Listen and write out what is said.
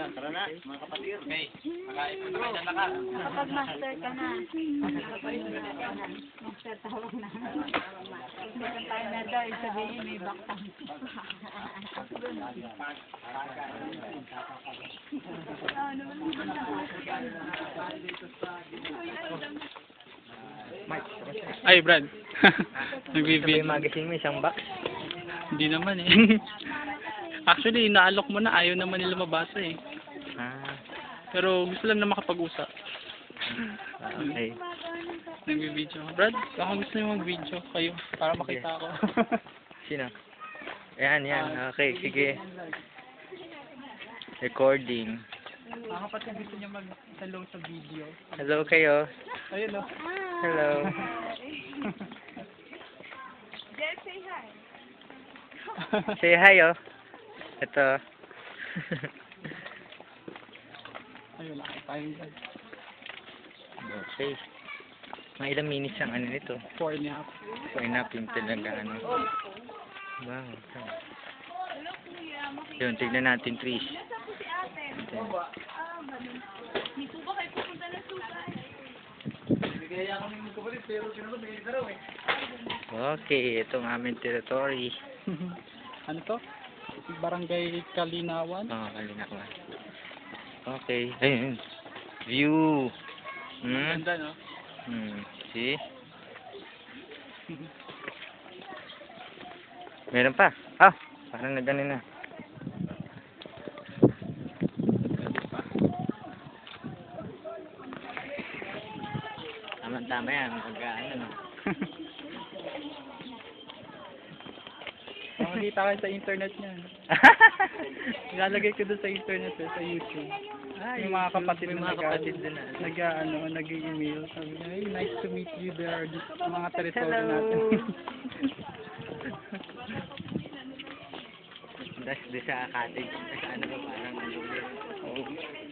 Ayan, tara na, mga kapatid. Okay, makaipon na kayo na. Kapag master ka na. Master tawag na. Hindi ka tayo na daw, sabihin may baktang. Ay, Brad. Sabi Nagbibigay. magazine mo isang box. Hindi naman eh. Actually, inaalok mo na. Ayaw naman nila mabasa eh. Ah, Pero gusto lang na makapag-usap. okay. Nagbibideo. Brad, baka gusto niyo mag-video kayo para makita ako. Sino? Ayan, yan. Okay, sige. Recording. Mga kapatid, gusto niyo mag-hello sa video. Hello kayo. Ayun o. Hello. Jeff, say hi. Say hi, oh. Ito. Ayun, nakita yung Okay. Mga ilang minutes ang ano nito. 4.5. So, inapin talaga, ano. Wow. Yun, tignan natin, Trish. Dito ba kayo pupunta ng suka? Okay, itong aming territory. Ano to? Barangay Kalinawan. Oh, kalina ko. Okay. Ayun. View. Ganda, no? See? Meron pa. Ah, parang nagano na. Tama yan. Mag-ano, no? Makikita kayo sa internet niyan. Ilalagay ko doon sa internet sa YouTube. Yung mga kapatid May na mga kapatid din na. nag-email. Sabi niya, hey, nice to meet you. There are just mga territory natin. That's sa cottage. Sa ano ba parang ano.